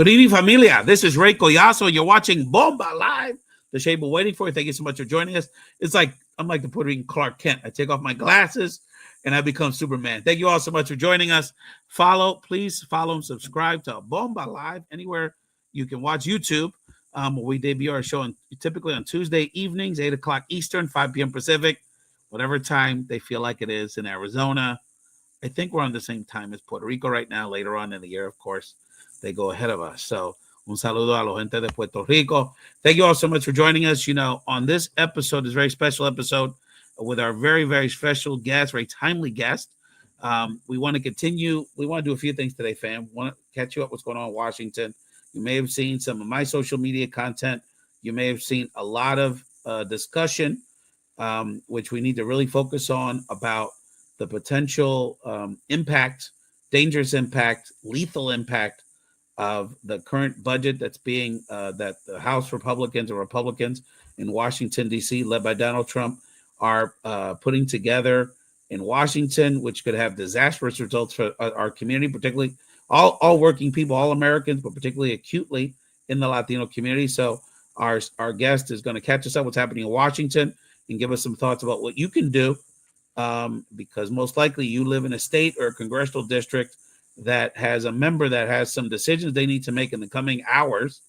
Good evening, familia. This is Ray Collazo. You're watching Bomba Live. The shade we're waiting for. Thank you so much for joining us. It's like I'm like the Puerto Rican Clark Kent. I take off my glasses and I become Superman. Thank you all so much for joining us. Please follow and subscribe to Bomba Live anywhere you can watch YouTube. We debut our show typically on Tuesday evenings, 8 o'clock Eastern, 5 p.m. Pacific, whatever time they feel like it is in Arizona. I think we're on the same time as Puerto Rico right now. Later on in the year, of course, they go ahead of us. So, un saludo a la gente de Puerto Rico. Thank you all so much for joining us. You know, on this episode, this very special episode with our very, very special guest, very timely guest. We want to continue. We want to do a few things today, fam. Want to catch you up what's going on in Washington. You may have seen some of my social media content. You may have seen a lot of discussion, which we need to really focus on about the potential impact, dangerous impact, lethal impact of the current budget that's being that the House Republicans in Washington, D.C., led by Donald Trump, are putting together in Washington, which could have disastrous results for our community, particularly all working people, all Americans, but particularly acutely in the Latino community. So our guest is going to catch us up what's happening in Washington and give us some thoughts about what you can do, because most likely you live in a state or a congressional district that has a member that has some decisions they need to make in the coming hours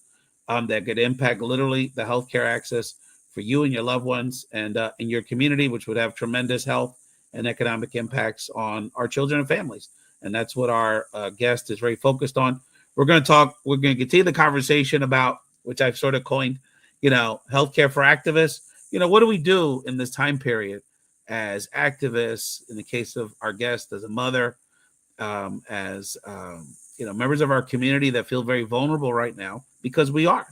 that could impact literally the healthcare access for you and your loved ones and in your community, which would have tremendous health and economic impacts on our children and families. And that's what our guest is very focused on. We're going to continue the conversation about, which I've sort of coined, healthcare for activists. What do we do in this time period as activists, in the case of our guest, as a mother, as members of our community that feel very vulnerable right now, because we are,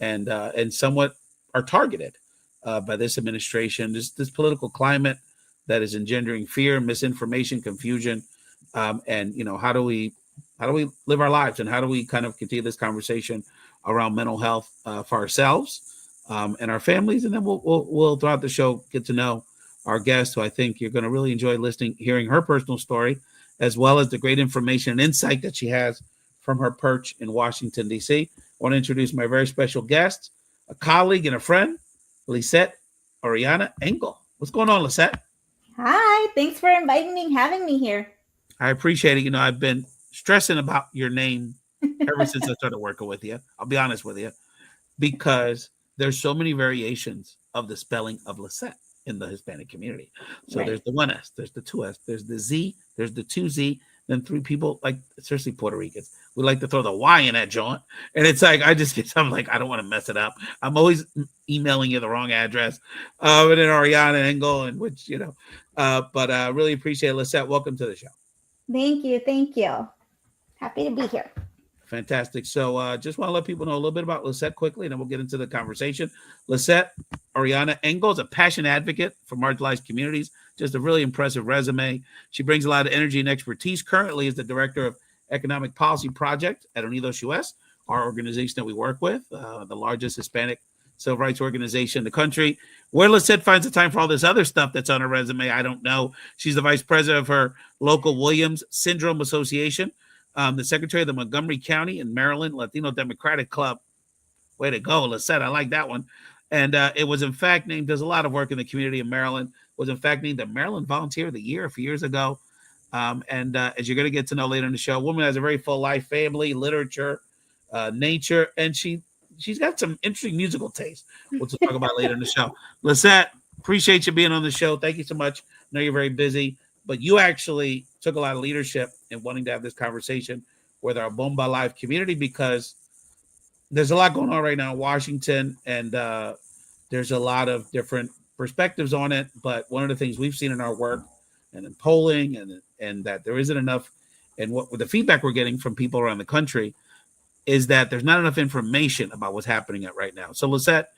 and somewhat are targeted by this administration, this political climate that is engendering fear, misinformation, confusion, and how do we live our lives, and how do we kind of continue this conversation around mental health for ourselves and our families, and then we'll throughout the show get to know our guest, who I think you're going to really enjoy hearing her personal story, as well as the great information and insight that she has from her perch in Washington, D.C. I want to introduce my very special guest, a colleague and a friend, Lisette Orellana Engel. What's going on, Lisette? Hi, thanks for inviting me and having me here. I appreciate it. I've been stressing about your name ever since I started working with you. I'll be honest with you, because there's so many variations of the spelling of Lisette in the Hispanic community. So right. There's the 1S, there's the 2S, there's the Z, there's the 2Z, then 3 people, like seriously Puerto Ricans, we like to throw the Y in that joint. And it's like, I'm like, I don't want to mess it up. I'm emailing you the wrong address. And then Orellana Engel, and which, but I really appreciate it. Lisette, welcome to the show. Thank you. Happy to be here. Fantastic. So just want to let people know a little bit about Lisette quickly, and then we'll get into the conversation. Lisette Orellana Engel is a passionate advocate for marginalized communities. Just a really impressive resume. She brings a lot of energy and expertise. Currently is the director of Economic Policy Project at UnidosUS, our organization that we work with, the largest Hispanic civil rights organization in the country. Where Lisette finds the time for all this other stuff that's on her resume, I don't know. She's the vice president of her local Williams Syndrome Association, the secretary of the Montgomery County and Maryland Latino Democratic Club. Way to go, Lisette. I like that one. And it was, in fact, named, does a lot of work in the community of Maryland, was, in fact, named the Maryland Volunteer of the Year a few years ago. And as you're going to get to know later in the show, a woman has a very full life, family, literature, nature, and she's got some interesting musical taste, which we'll talk about later in the show. Lisette, appreciate you being on the show. Thank you so much. I know you're very busy, but you actually took a lot of leadership in wanting to have this conversation with our Bomba Live community, because there's a lot going on right now in Washington, and there's a lot of different perspectives on it. But one of the things we've seen in our work and in polling and that there isn't enough, and what the feedback we're getting from people around the country is that there's not enough information about what's happening right now. So Lisette,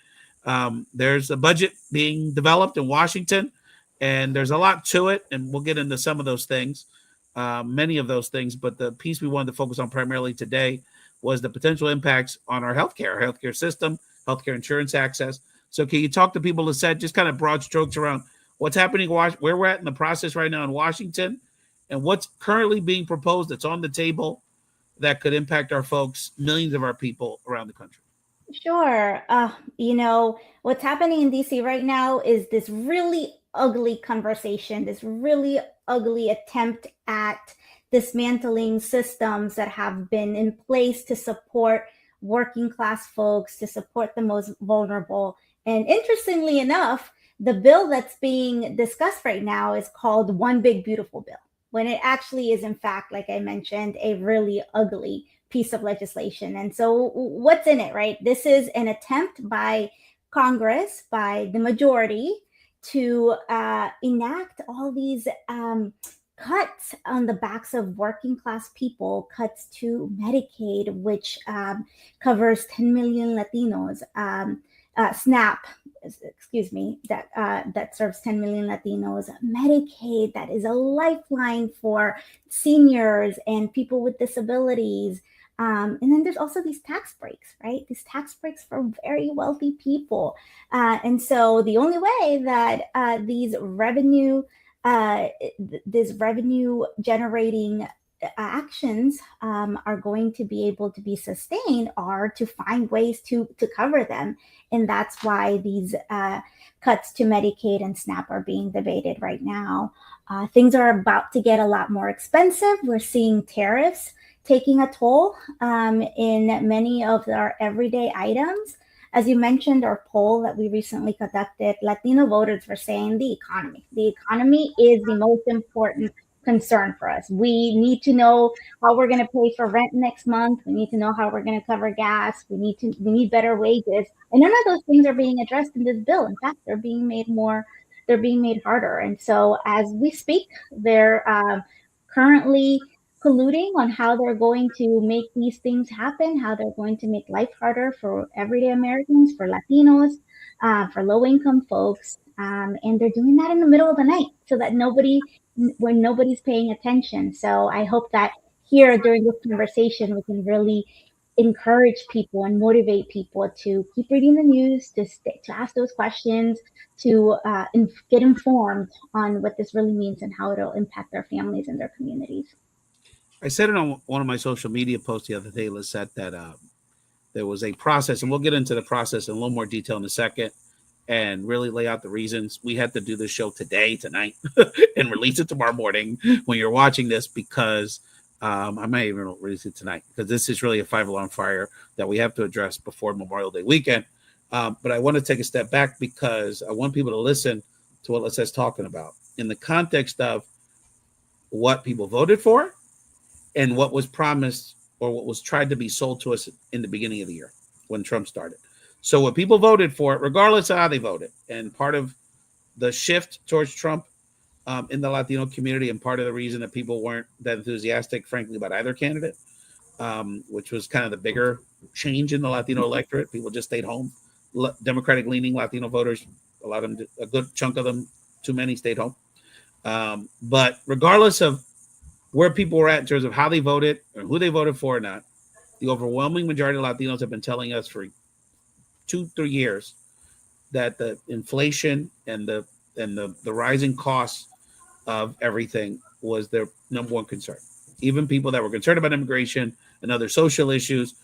there's a budget being developed in Washington, and there's a lot to it, and we'll get into some of those things, many of those things. But the piece we wanted to focus on primarily today was the potential impacts on our healthcare system, healthcare insurance access. So can you talk to people, Lisette, just kind of broad strokes around what's happening, where we're at in the process right now in Washington, and what's currently being proposed that's on the table that could impact our folks, millions of our people around the country? Sure. What's happening in DC right now is this really ugly conversation, this really ugly attempt at dismantling systems that have been in place to support working class folks, to support the most vulnerable. And interestingly enough, the bill that's being discussed right now is called One Big Beautiful Bill, when it actually is, in fact, like I mentioned, a really ugly piece of legislation. And so what's in it, right? This is an attempt by Congress, by the majority, to enact all these cuts on the backs of working class people, cuts to Medicaid, which covers 10 million Latinos, SNAP, excuse me, that serves 10 million Latinos, Medicaid, that is a lifeline for seniors and people with disabilities. And then there's also these tax breaks, right? These tax breaks for very wealthy people. And so the only way that these revenue generating actions are going to be able to be sustained are to find ways to cover them. And that's why these cuts to Medicaid and SNAP are being debated right now. Things are about to get a lot more expensive. We're seeing tariffs taking a toll in many of our everyday items. As you mentioned, our poll that we recently conducted, Latino voters were saying the economy. The economy is the most important concern for us. We need to know how we're going to pay for rent next month. We need to know how we're going to cover gas. We need better wages. And none of those things are being addressed in this bill. In fact, they're being made harder. And so as we speak, they're currently colluding on how they're going to make these things happen, how they're going to make life harder for everyday Americans, for Latinos, for low-income folks. And they're doing that in the middle of the night so that when nobody's paying attention. So I hope that here during this conversation, we can really encourage people and motivate people to keep reading the news, to ask those questions, to get informed on what this really means and how it'll impact their families and their communities. I said it on one of my social media posts the other day, Lisette, that there was a process, and we'll get into the process in a little more detail in a second and really lay out the reasons we had to do this show tonight, and release it tomorrow morning when you're watching this, because I might even release it tonight, because this is really a 5-alarm fire that we have to address before Memorial Day weekend. But I want to take a step back because I want people to listen to what Lisette's talking about in the context of what people voted for and what was promised or what was tried to be sold to us in the beginning of the year when Trump started. So what people voted for, regardless of how they voted, and part of the shift towards Trump in the Latino community, and part of the reason that people weren't that enthusiastic, frankly, about either candidate, which was kind of the bigger change in the Latino electorate. People just stayed home. Democratic-leaning Latino voters, a good chunk of them, too many, stayed home. But regardless of where people were at in terms of how they voted or who they voted for or not, the overwhelming majority of Latinos have been telling us for 2-3 years that the inflation and the rising costs of everything was their number one concern. Even people that were concerned about immigration and other social issues,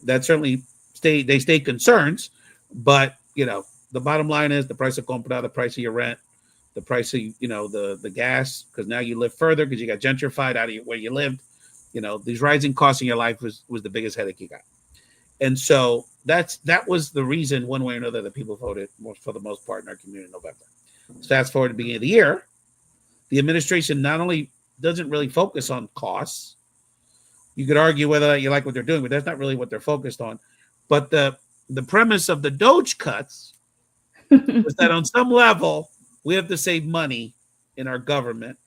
that certainly stay concerns. But the bottom line is the price of compra, the price of your rent, the price of the gas, because now you live further because you got gentrified out of where you lived. These rising costs in your life was the biggest headache you got. And so that was the reason, one way or another, that people voted for the most part in our community in November. Fast forward to the beginning of the year, the administration not only doesn't really focus on costs. You could argue whether you like what they're doing, but that's not really what they're focused on. But the premise of the Doge cuts was that on some level, we have to save money in our government.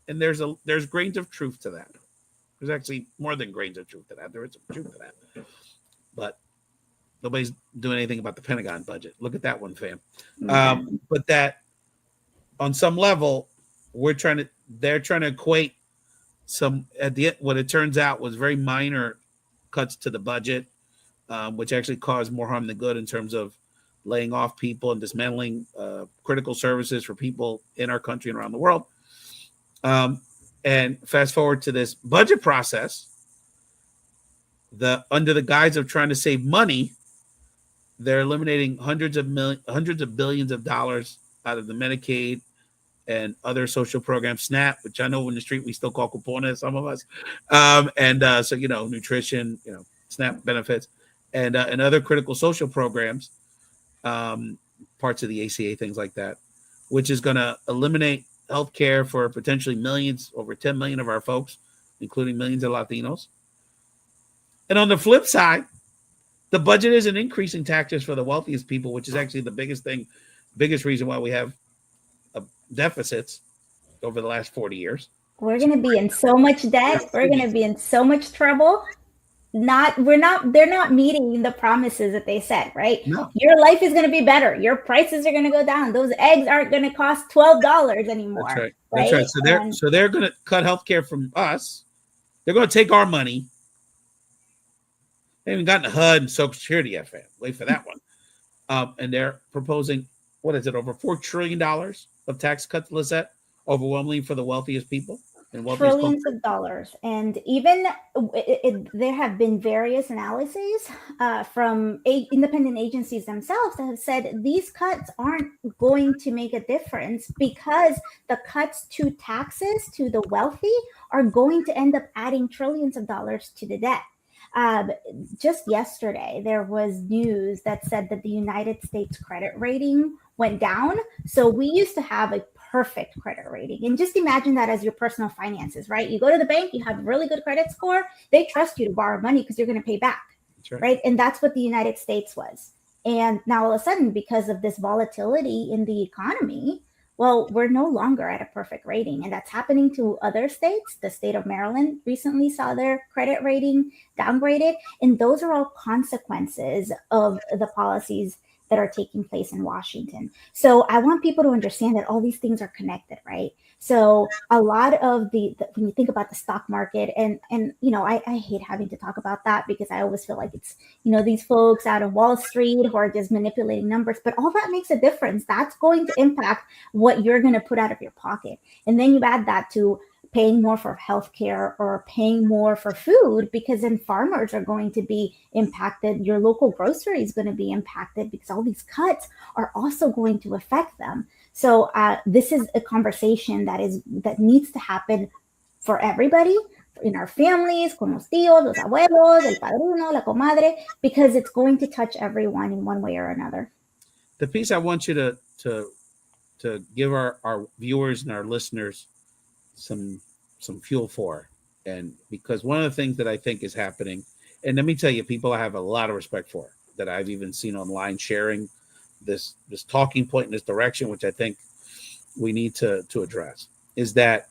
And there's grains of truth to that. There's actually more than grains of truth to that. There is some truth to that. But nobody's doing anything about the Pentagon budget. Look at that one, fam. But that on some level, they're trying to equate some what it turns out was very minor cuts to the budget, which actually caused more harm than good in terms of laying off people and dismantling critical services for people in our country and around the world. And fast forward to this budget process, under the guise of trying to save money, they're eliminating hundreds of billions of dollars out of the Medicaid and other social programs, SNAP, which I know in the street we still call cupones, some of us, so nutrition, SNAP benefits, and other critical social programs, parts of the ACA, things like that, which is going to eliminate health care for potentially millions, over 10 million of our folks, including millions of Latinos. And on the flip side, the budget isn't increasing taxes for the wealthiest people, which is actually the biggest reason why we have deficits over the last 40 years. We're going to be in so much debt. We're going to be in so much trouble. They're not meeting the promises that they said, right? No. Your life is going to be better. Your prices are going to go down. Those eggs aren't going to cost $12 anymore. That's right. That's right. So they're going to cut healthcare from us. They're going to take our money. They haven't gotten HUD and Social Security yet, fam. Wait for that one. And they're proposing, what is it, over $4 trillion of tax cuts, Lisette, overwhelmingly for the wealthiest people. Trillions of dollars. And even there have been various analyses from independent agencies themselves that have said these cuts aren't going to make a difference because the cuts to taxes to the wealthy are going to end up adding trillions of dollars to the debt. Just yesterday, there was news that said that the United States credit rating went down. So we used to have a perfect credit rating. And just imagine that as your personal finances, right? You go to the bank, you have a really good credit score. They trust you to borrow money because you're going to pay back, right? And that's what the United States was. And now all of a sudden, because of this volatility in the economy, well, we're no longer at a perfect rating. And that's happening to other states. The state of Maryland recently saw their credit rating downgraded. And those are all consequences of the policies that are taking place in Washington. So I want people to understand that all these things are connected, right? So a lot of when you think about the stock market, and I hate having to talk about that because I always feel like it's, these folks out of Wall Street who are just manipulating numbers, but all that makes a difference. That's going to impact what you're going to put out of your pocket. And then you add that to paying more for healthcare or paying more for food, because then farmers are going to be impacted. Your local grocery is going to be impacted because all these cuts are also going to affect them. So this is a conversation that needs to happen for everybody, in our families, con los tíos, los abuelos, el padrino, la comadre, because it's going to touch everyone in one way or another. The piece I want you to give our viewers and our listeners some fuel for, and because one of the things that I think is happening, and let me tell you, people I have a lot of respect for, that I've even seen online sharing this talking point in this direction, which I think we need to address, is that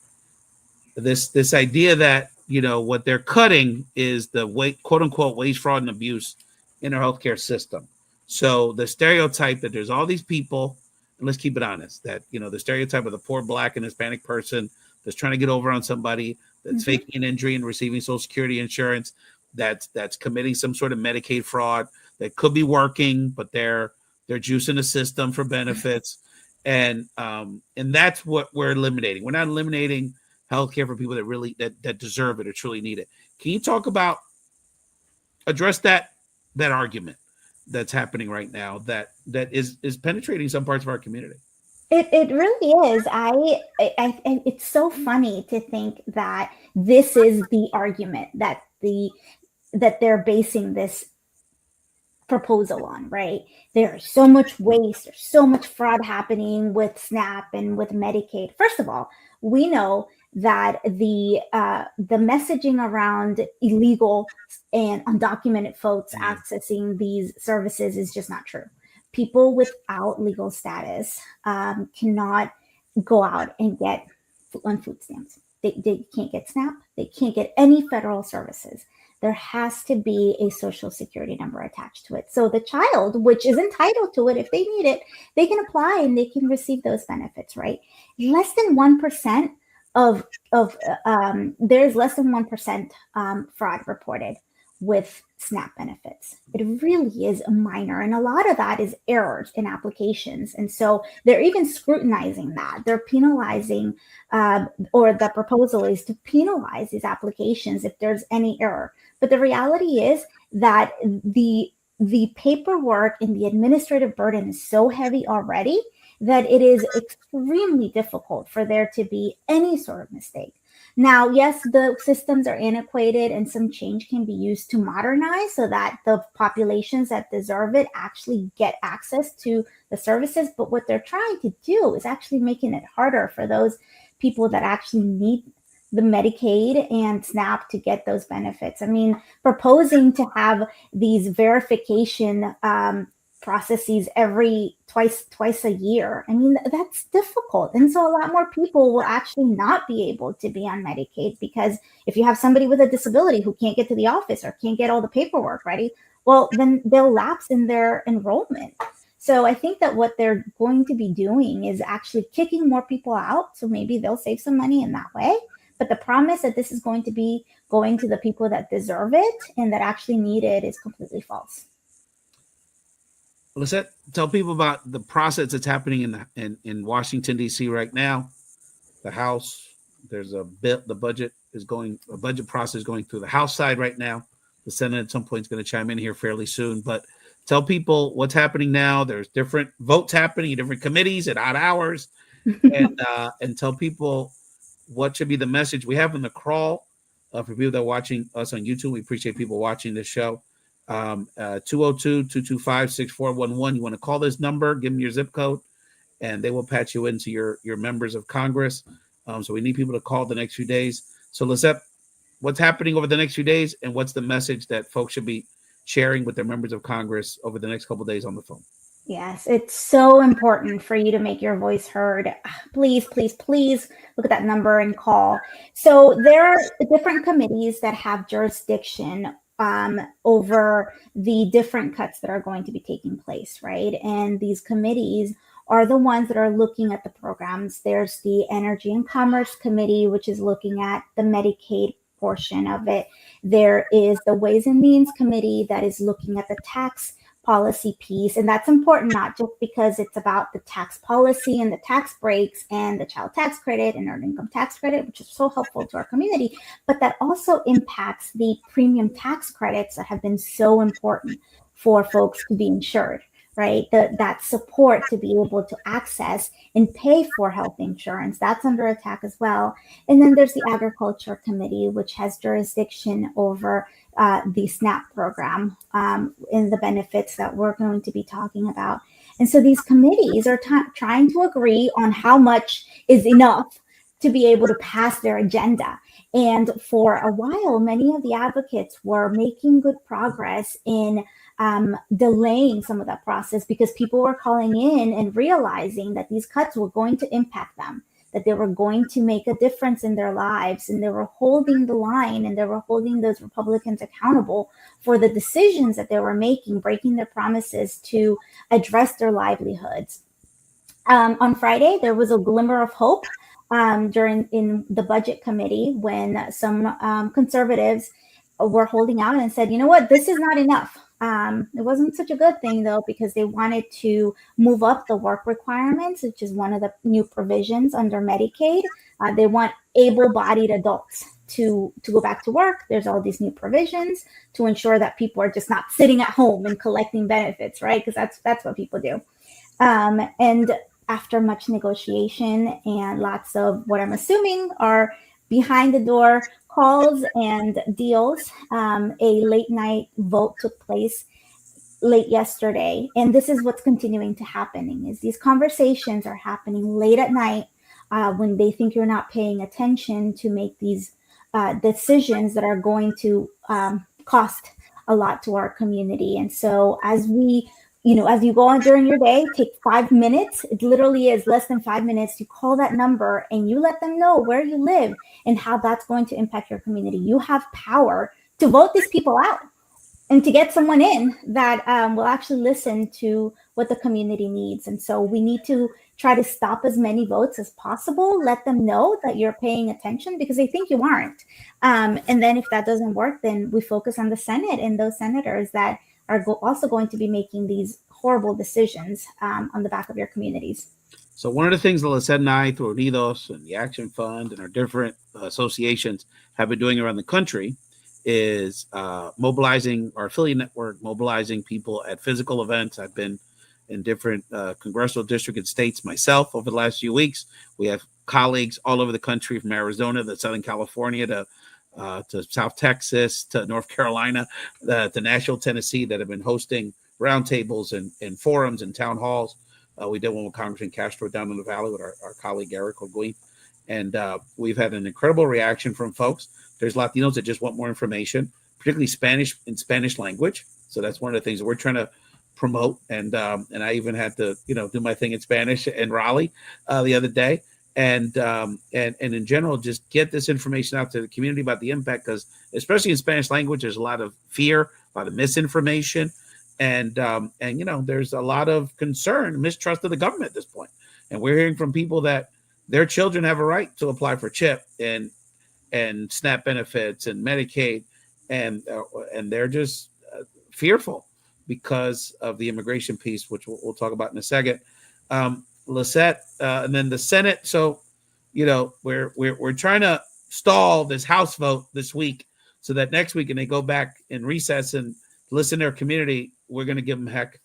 this idea that what they're cutting is the quote unquote waste, fraud, and abuse in our healthcare system. So the stereotype that there's all these people, and let's keep it honest, that the stereotype of the poor Black and Hispanic person that's trying to get over on somebody, that's faking an injury and receiving Social Security insurance, that's committing some sort of Medicaid fraud, that could be working, but they're juicing the system for benefits, and that's what we're eliminating. We're not eliminating healthcare for people that really that deserve it or truly need it. Can you talk about, address that argument that's happening right now that is penetrating some parts of our community? It really is. It's so funny to think that this is the argument that they're basing this proposal on, right? There's so much waste, there's so much fraud happening with SNAP and with Medicaid. First of all, we know that the messaging around illegal and undocumented folks accessing these services is just not true. People without legal status cannot go out and get on food stamps. They can't get SNAP. They can't get any federal services. There has to be a Social Security number attached to it. So the child, which is entitled to it, if they need it, they can apply and they can receive those benefits, right? Less than 1% there's less than 1% fraud reported with SNAP benefits. It really is minor. And a lot of that is errors in applications. And so they're even scrutinizing that. They're penalizing, or the proposal is to penalize these applications if there's any error. But the reality is that the paperwork and the administrative burden is so heavy already that it is extremely difficult for there to be any sort of mistake. Now, yes, the systems are antiquated and some change can be used to modernize so that the populations that deserve it actually get access to the services. But what they're trying to do is actually making it harder for those people that actually need the Medicaid and SNAP to get those benefits. I mean, proposing to have these verification processes twice a year. I mean, that's difficult. And so a lot more people will actually not be able to be on Medicaid, because if you have somebody with a disability who can't get to the office or can't get all the paperwork ready, well, then they'll lapse in their enrollment. So I think that what they're going to be doing is actually kicking more people out. So maybe they'll save some money in that way. But the promise that this is going to be going to the people that deserve it and that actually need it is completely false. Lisette, tell people about the process that's happening in Washington, D.C. right now. The House, there's a budget process going through the House side right now. The Senate at some point is going to chime in here fairly soon. But tell people what's happening now. There's different votes happening in different committees at odd hours. And tell people what should be the message we have in the crawl. For people that are watching us on YouTube, we appreciate people watching this show. 202-225-6411. You want to call this number, give them your zip code, and they will patch you into your members of Congress. So we need people to call the next few days. So Lisette, what's happening over the next few days, and what's the message that folks should be sharing with their members of Congress over the next couple of days on the phone? Yes, it's so important for you to make your voice heard. Please, please, please look at that number and call. So there are different committees that have jurisdiction over the different cuts that are going to be taking place, right? And these committees are the ones that are looking at the programs. There's the Energy and Commerce Committee, which is looking at the Medicaid portion of it. There is the Ways and Means Committee that is looking at the tax policy piece. And that's important, not just because it's about the tax policy and the tax breaks and the child tax credit and earned income tax credit, which is so helpful to our community, but that also impacts the premium tax credits that have been so important for folks to be insured, right? That support to be able to access and pay for health insurance, that's under attack as well. And then there's the Agriculture Committee, which has jurisdiction over the SNAP program and the benefits that we're going to be talking about. And so these committees are trying to agree on how much is enough to be able to pass their agenda. And for a while, many of the advocates were making good progress in delaying some of that process because people were calling in and realizing that these cuts were going to impact them, that they were going to make a difference in their lives, and they were holding the line and they were holding those Republicans accountable for the decisions that they were making, breaking their promises to address their livelihoods. On Friday, there was a glimmer of hope in the Budget Committee when some conservatives were holding out and said, you know what, this is not enough. It wasn't such a good thing, though, because they wanted to move up the work requirements, which is one of the new provisions under Medicaid. They want able-bodied adults to go back to work. There's all these new provisions to ensure that people are just not sitting at home and collecting benefits, right? Because that's what people do. And after much negotiation and lots of what I'm assuming are behind the door calls and deals, a late night vote took place late yesterday. And this is what's continuing to happen is these conversations are happening late at night when they think you're not paying attention to make these decisions that are going to cost a lot to our community. And so as you go on during your day, take 5 minutes. It literally is less than 5 minutes to call that number and you let them know where you live and how that's going to impact your community. You have power to vote these people out and to get someone in that will actually listen to what the community needs. And so we need to try to stop as many votes as possible, let them know that you're paying attention because they think you aren't. And then if that doesn't work, then we focus on the Senate and those senators that are also going to be making these horrible decisions on the back of your communities. So one of the things that Lisette and I, through Unidos and the Action Fund and our different associations have been doing around the country is mobilizing our affiliate network, mobilizing people at physical events. I've been in different congressional districts and states myself over the last few weeks. We have colleagues all over the country, from Arizona to Southern California to South Texas to North Carolina to Nashville, Tennessee, that have been hosting roundtables and forums and town halls. We did one with Congressman Castro down in the valley with our colleague Eric O'Guin. And we've had an incredible reaction from folks. There's Latinos that just want more information, particularly Spanish and Spanish language. So that's one of the things that we're trying to promote. And I even had to, do my thing in Spanish in Raleigh the other day. And in general, just get this information out to the community about the impact, because especially in Spanish language, there's a lot of fear, a lot of misinformation. And there's a lot of concern, mistrust of the government at this point. And we're hearing from people that their children have a right to apply for CHIP and SNAP benefits and Medicaid, and they're just fearful because of the immigration piece, which we'll talk about in a second. Lisette, and then the Senate. So, we're trying to stall this House vote this week so that next week, and they go back in recess and listen to their community, we're going to give them heck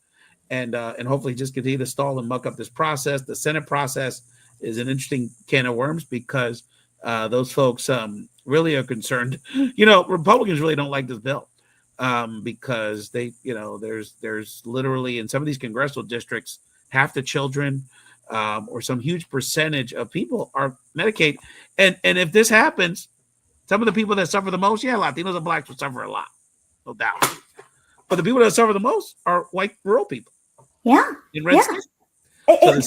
and hopefully just continue to stall and muck up this process. The Senate process is an interesting can of worms because those folks really are concerned. Republicans really don't like this bill because they, there's literally in some of these congressional districts, half the children or some huge percentage of people are Medicaid. And if this happens, some of the people that suffer the most, Latinos and Blacks will suffer a lot, no doubt. But the people that suffer the most are white rural people. Yeah. In red states.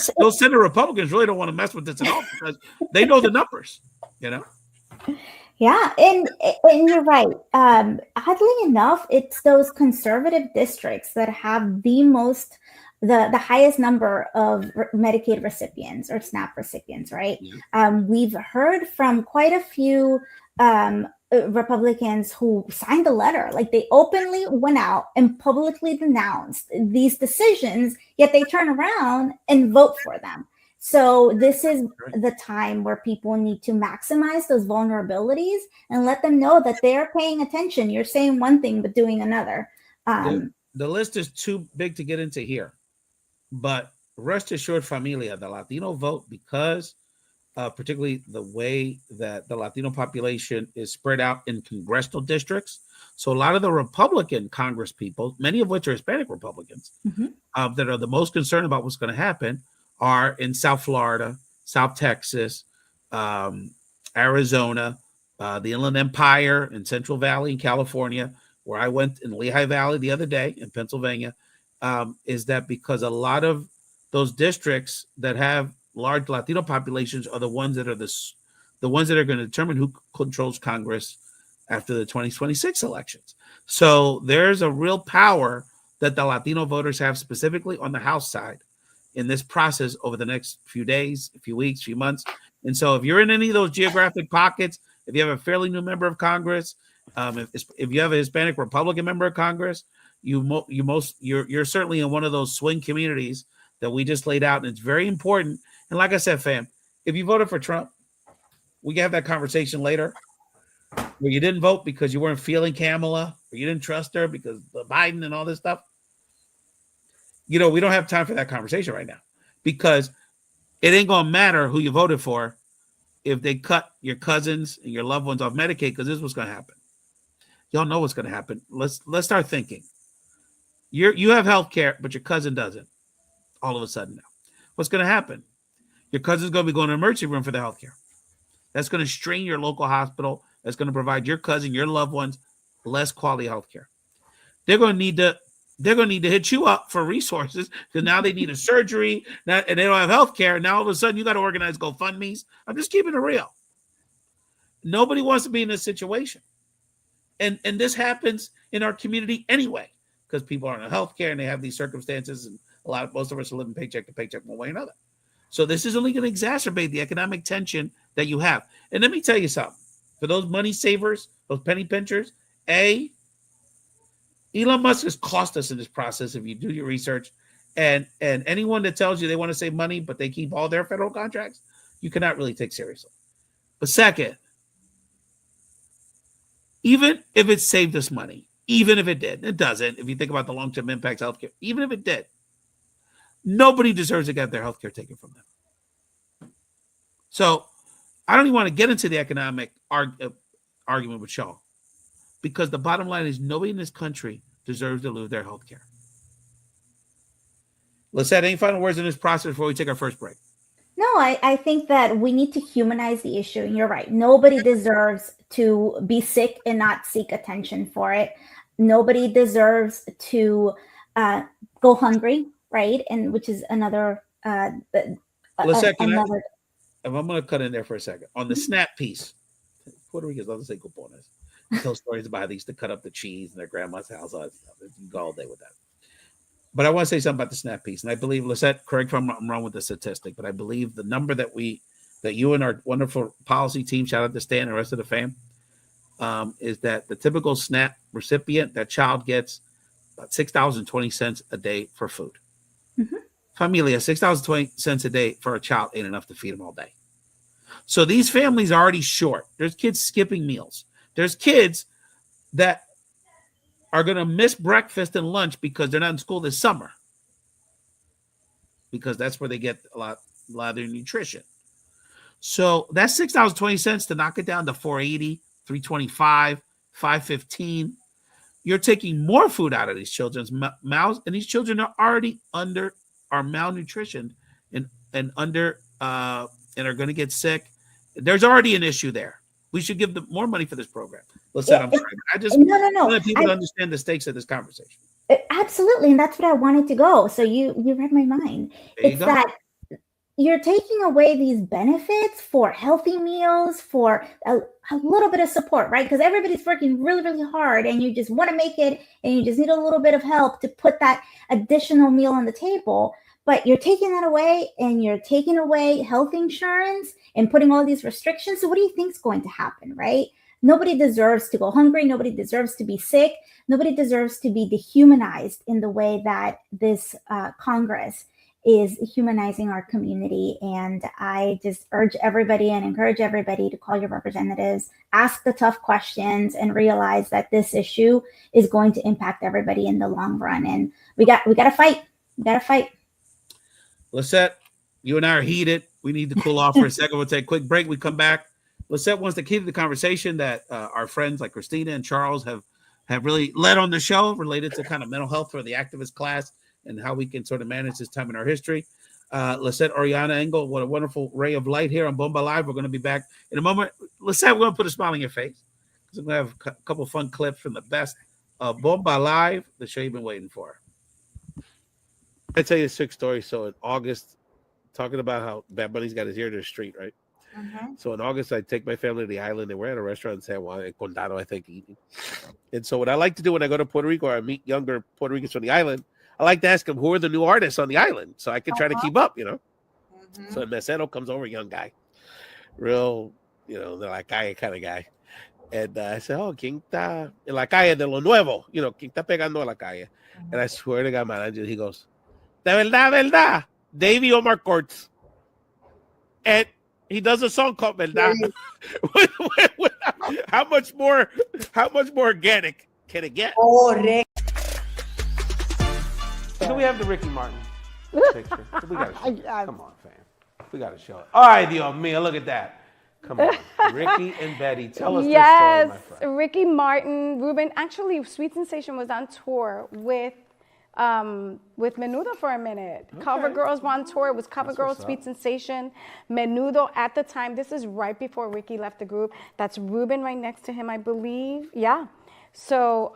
So those Senate Republicans really don't want to mess with this at all because they know the numbers, Yeah, and you're right. Oddly enough, it's those conservative districts that have the highest number of Medicaid recipients or SNAP recipients, right? Yeah. We've heard from quite a few Republicans who signed a letter, like they openly went out and publicly denounced these decisions, yet they turn around and vote for them. So this is the time where people need to maximize those vulnerabilities and let them know that they're paying attention. You're saying one thing, but doing another. The list is too big to get into here, but rest assured, familia, the Latino vote, because particularly the way that the Latino population is spread out in congressional districts. So a lot of the Republican Congress people, many of which are Hispanic Republicans, that are the most concerned about what's going to happen are in South Florida, South Texas, Arizona, the Inland Empire in Central Valley in California, where I went in Lehigh Valley the other day in Pennsylvania, is that because a lot of those districts that have large Latino populations are the ones that are the ones that are going to determine who controls Congress after the 2026 elections. So there's a real power that the Latino voters have specifically on the House side in this process over the next few days, a few weeks, few months. And so if you're in any of those geographic pockets, if you have a fairly new member of Congress, if you have a Hispanic Republican member of Congress, you're certainly in one of those swing communities that we just laid out. And it's very important. And like I said, fam, if you voted for Trump, we can have that conversation later. Where you didn't vote because you weren't feeling Kamala, or you didn't trust her because of Biden and all this stuff. We don't have time for that conversation right now because it ain't going to matter who you voted for if they cut your cousins and your loved ones off Medicaid, because this is what's going to happen. Y'all know what's going to happen. Let's start thinking. You have health care, but your cousin doesn't all of a sudden now. What's going to happen? Your cousin's going to be going to the emergency room for the health care. That's going to strain your local hospital. That's going to provide your cousin, your loved ones, less quality health care. They're going to need to hit you up for resources because now they need a surgery and they don't have health care. Now all of a sudden you got to organize GoFundMes. I'm just keeping it real. Nobody wants to be in this situation. And this happens in our community anyway, because people aren't in health care and they have these circumstances and Most of us are living paycheck to paycheck one way or another. So this is only going to exacerbate the economic tension that you have. And let me tell you something. For those money savers, those penny pinchers, Elon Musk has cost us in this process if you do your research. And anyone that tells you they want to save money, but they keep all their federal contracts, you cannot really take seriously. But second, even if it saved us money, even if it did, it doesn't. If you think about the long-term impacts of healthcare, even if it did, nobody deserves to get their healthcare taken from them. So I don't even want to get into the economic argument with Shaw, because the bottom line is nobody in this country deserves to lose their healthcare. Lisette, any final words in this process before we take our first break? No, I think that we need to humanize the issue. And you're right. Nobody deserves to be sick and not seek attention for it. Nobody deserves to go hungry, right? And which is another. Lisette, I'm going to cut in there for a second. On the SNAP piece, Puerto Ricans love to say cupones. Tell stories about how they used to cut up the cheese in their grandma's house. All that stuff. You can go all day with that. But I want to say something about the SNAP piece. And I believe, Lisette, correct if I'm wrong with the statistic, but I believe the number that you and our wonderful policy team, shout out to Stan and the rest of the fam, is that the typical SNAP recipient, that child gets about $6.20 a day for food. Mm-hmm. Familia, $6.20 a day for a child ain't enough to feed them all day. So these families are already short. There's kids skipping meals. There's kids that are going to miss breakfast and lunch because they're not in school this summer, because that's where they get a lot of their nutrition. So that's $6.20 to knock it down to $4.80, $3.25, $5.15. You're taking more food out of these children's mouths, and these children are already are malnutritioned and are going to get sick. There's already an issue there. We should give them more money for this program. Lisette, I'm sorry. I just want people to understand the stakes of this conversation. Absolutely. And that's what I wanted to go. So you read my mind. It's that you're taking away these benefits for healthy meals, for a little bit of support, right? Because everybody's working really, really hard and you just want to make it and you just need a little bit of help to put that additional meal on the table. But you're taking that away, and you're taking away health insurance and putting all these restrictions. So what do you think is going to happen, right? Nobody deserves to go hungry. Nobody deserves to be sick. Nobody deserves to be dehumanized in the way that this Congress is humanizing our community. And I just urge everybody and encourage everybody to call your representatives, ask the tough questions, and realize that this issue is going to impact everybody in the long run. And we got to fight. We got to fight. Lisette, you and I are heated. We need to cool off for a second. We'll take a quick break. We come back. Lisette wants to keep the conversation that our friends like Christina and Charles have really led on the show, related to kind of mental health for the activist class and how we can sort of manage this time in our history. Lisette Orellana Engel, what a wonderful ray of light here on Bomba Live. We're going to be back in a moment. Lisette, we're going to put a smile on your face, because we're going to have a couple of fun clips from the best of Bomba Live, the show you've been waiting for. I tell you a sick story. So in August, talking about how Bad Bunny's got his ear to the street, right? Mm-hmm. So in August, I take my family to the island, and we're at a restaurant in San Juan, in Condado, I think, eating. And so what I like to do when I go to Puerto Rico, or I meet younger Puerto Ricans from the island, I like to ask them who are the new artists on the island, so I can try to keep up, Mm-hmm. So the mesero comes over, young guy, real, de la calle kind of guy. And I said, ¿quién está en la calle de lo nuevo? ¿Quién está pegando a la calle? Mm-hmm. And I swear to God, man, he goes, de verdad, Davey Omar Courts. And he does a song called Verdad. How much more organic can it get? Correct. Can we have the Ricky Martin picture? We got to show it. Come on, fam. We got to show it. All right, Dios mío, look at that. Come on. Ricky and Betty, tell us this story, my friend. Ricky Martin, Ruben. Actually, Sweet Sensation was on tour with Menudo for a minute. Okay. Cover Girls were on tour. It was Cover Girls, Sweet Sensation, Menudo at the time. This is right before Ricky left the group. That's Ruben right next to him, I believe. Yeah. So,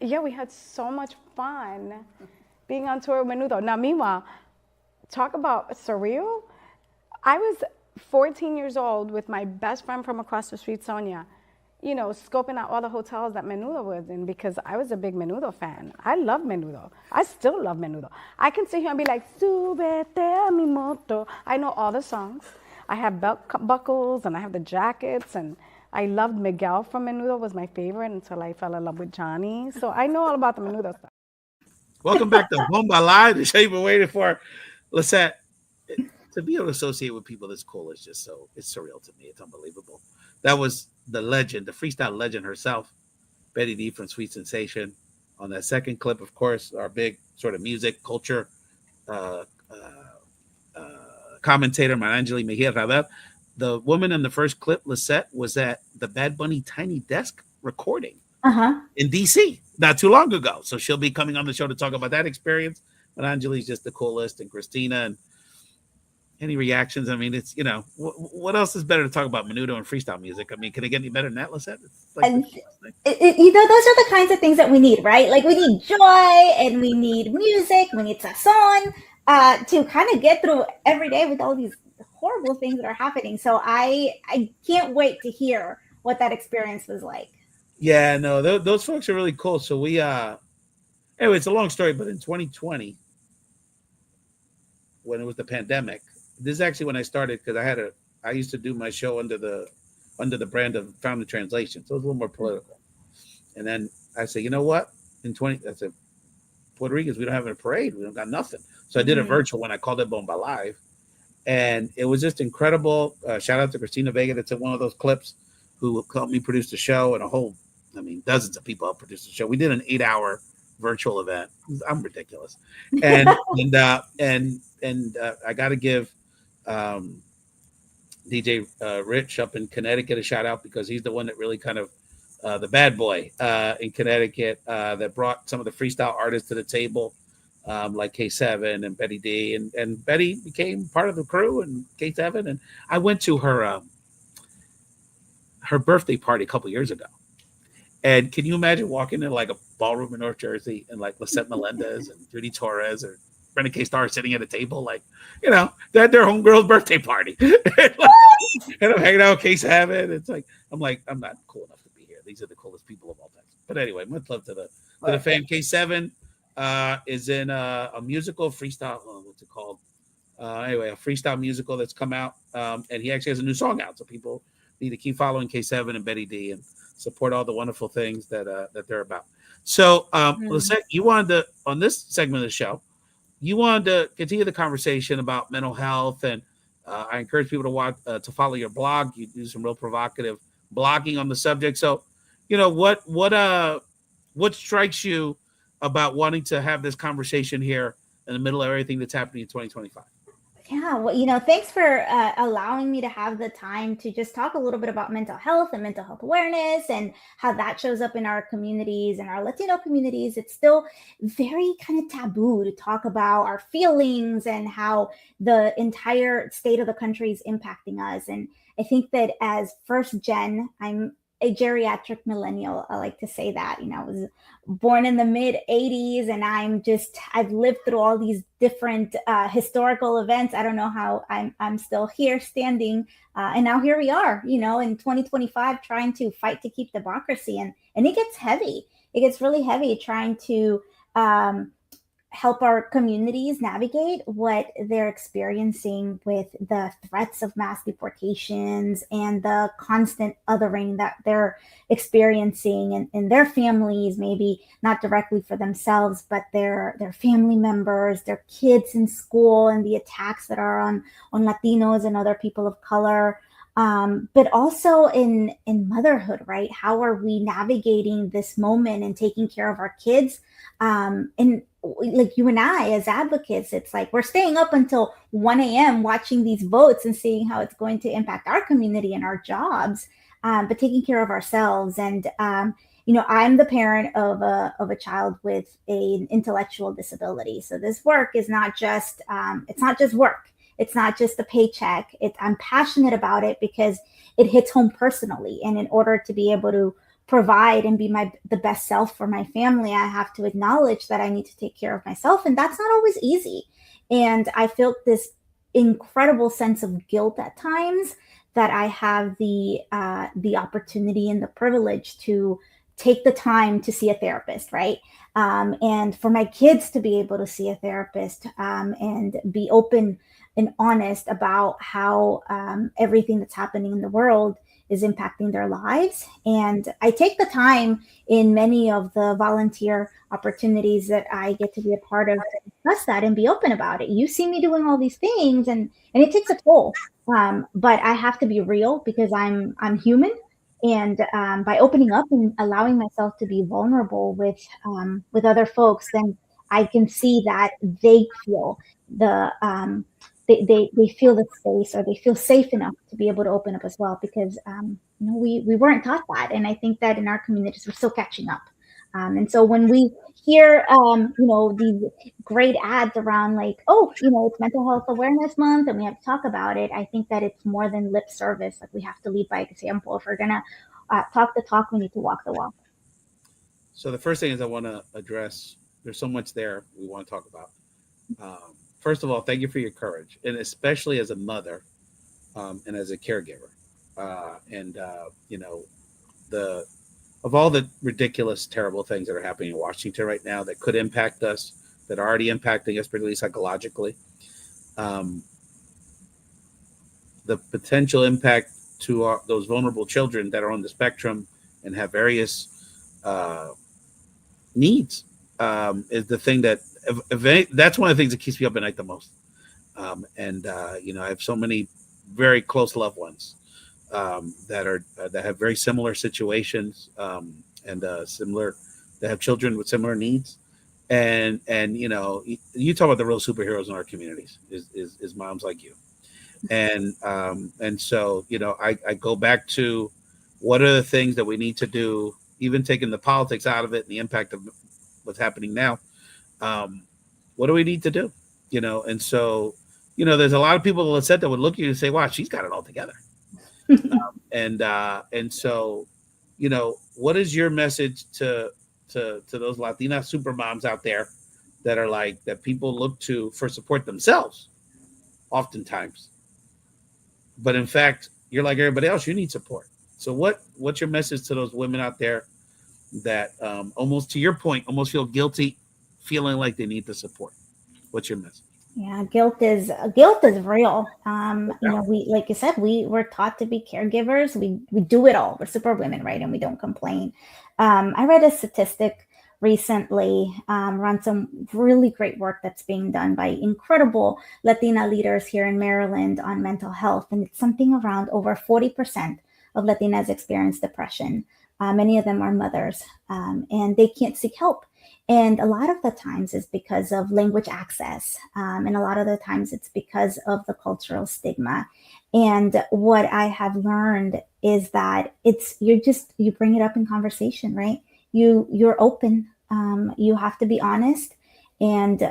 we had so much fun being on tour with Menudo. Now, meanwhile, talk about surreal. I was 14 years old with my best friend from across the street, Sonia. you know, scoping out all the hotels that Menudo was in because I was a big Menudo fan. I love Menudo. I still love Menudo. I can sit here and be like, Súbete a mi moto. I know all the songs. I have belt buckles and I have the jackets, and I loved Miguel from Menudo was my favorite until I fell in love with Johnny. So I know all about the Menudo stuff. Welcome back to Bomba Live, the show you've been waiting for. Lisette, to be able to associate with people this cool is just so, it's surreal to me. It's unbelievable. That was the legend, the freestyle legend herself, Betty D from Sweet Sensation. On that second clip, of course, our big sort of music culture commentator, Marangeli Mejia. The woman in the first clip, Lisette, was at the Bad Bunny Tiny Desk recording in DC not too long ago. So she'll be coming on the show to talk about that experience. But Angeli's just the coolest, and Christina. And any reactions? I mean, it's, you know, what else is better to talk about Menudo and freestyle music? I mean, can it get any better than that, Lisette? Like and you know, those are the kinds of things that we need, right? Like we need joy, and we need music, we need sazon to kind of get through every day with all these horrible things that are happening. So I can't wait to hear what that experience was like. Yeah, no, those folks are really cool. So we anyway, it's a long story, but in 2020, when it was the pandemic, this is actually when I started, because I used to do my show under the brand of Found in Translation, so it was a little more political. And then I said, you know what? I said, Puerto Ricans, we don't have a parade, we don't got nothing. So I did a virtual one. I called it Bomba Live, and it was just incredible. Shout out to Christina Vega that's in one of those clips, who helped me produce the show, and dozens of people helped produce the show. We did an 8-hour virtual event. I'm ridiculous, and I got to give DJ Rich up in Connecticut a shout out, because he's the one that really kind of the bad boy in Connecticut that brought some of the freestyle artists to the table, like K7 and Betty D, and Betty became part of the crew, and K7, and I went to her birthday party a couple years ago. And can you imagine walking in like a ballroom in North Jersey, and like Lisette Melendez and Judy Torres or Brenda K. Starr sitting at a table, like, you know, they had their homegirl's birthday party. And I'm hanging out with K7. It's like, I'm not cool enough to be here. These are the coolest people of all time. But anyway, much love to the fam. K7 is in a musical freestyle. What's it called? Anyway, a freestyle musical that's come out. And he actually has a new song out. So people need to keep following K7 and Betty D and support all the wonderful things that they're about. So, Lisette, you wanted to, on this segment of the show, you wanted to continue the conversation about mental health, and I encourage people to follow your blog. You do some real provocative blogging on the subject. So, you know, what strikes you about wanting to have this conversation here in the middle of everything that's happening in 2025? Yeah, well, you know, thanks for allowing me to have the time to just talk a little bit about mental health and mental health awareness and how that shows up in our communities and our Latino communities. It's still very kind of taboo to talk about our feelings and how the entire state of the country is impacting us. And I think that as first gen, I'm a geriatric millennial. I like to say that, you know, I was born in the mid 80s, and I've lived through all these different historical events. I don't know how I'm still here standing. And now here we are, you know, in 2025, trying to fight to keep democracy. And it gets heavy. It gets really heavy trying to help our communities navigate what they're experiencing with the threats of mass deportations and the constant othering that they're experiencing in their families, maybe not directly for themselves, but their family members, their kids in school, and the attacks that are on Latinos and other people of color. But also in motherhood, right? How are we navigating this moment and taking care of our kids? And like you and I, as advocates, it's like we're staying up until 1 a.m. watching these votes and seeing how it's going to impact our community and our jobs, but taking care of ourselves. And, you know, I'm the parent of a child with an intellectual disability. So this work is not just, it's not just work. It's not just a paycheck. I'm passionate about it because it hits home personally. And in order to be able to provide and be the best self for my family, I have to acknowledge that I need to take care of myself. And that's not always easy. And I felt this incredible sense of guilt at times that I have the opportunity and the privilege to take the time to see a therapist, right? And for my kids to be able to see a therapist, and be open and honest about how everything that's happening in the world is impacting their lives. And I take the time in many of the volunteer opportunities that I get to be a part of to discuss that and be open about it. You see me doing all these things, and it takes a toll. But I have to be real because I'm human. And by opening up and allowing myself to be vulnerable with other folks, then I can see that they feel they feel the space, or they feel safe enough to be able to open up as well, because we weren't taught that. And I think that in our communities we're still catching up. And so when we hear these great ads around, like, oh, it's Mental Health Awareness Month and we have to talk about it, I think that it's more than lip service. Like, we have to lead by example. If we're gonna talk the talk, we need to walk the walk. So the first thing is I want to address, there's so much there we want to talk about. First of all, thank you for your courage, and especially as a mother, and as a caregiver. Of all the ridiculous, terrible things that are happening in Washington right now that could impact us, that are already impacting us, particularly psychologically, the potential impact to those vulnerable children that are on the spectrum and have various needs is the thing that, that's one of the things that keeps me up at night the most. I have so many very close loved ones that have very similar situations, that have children with similar needs. And you talk about the real superheroes in our communities is moms like you. And so, I go back to, what are the things that we need to do, even taking the politics out of it and the impact of what's happening now. What do we need to do? And so, there's a lot of people that said that would look at you and say, wow, she's got it all together. And so, what is your message to those Latina super moms out there that are like, that people look to for support themselves oftentimes, but in fact, you're like everybody else, you need support. So what's your message to those women out there that almost, to your point, almost feel guilty, feeling like they need the support? What's your message? Yeah, guilt is real. We, like you said, we're taught to be caregivers. We do it all. We're super women, right? And we don't complain. I read a statistic recently around some really great work that's being done by incredible Latina leaders here in Maryland on mental health. And it's something around over 40% of Latinas experience depression. Many of them are mothers, and they can't seek help. And a lot of the times it's because of language access. And a lot of the times it's because of the cultural stigma. And what I have learned is that you bring it up in conversation, right? You're open. You have to be honest, and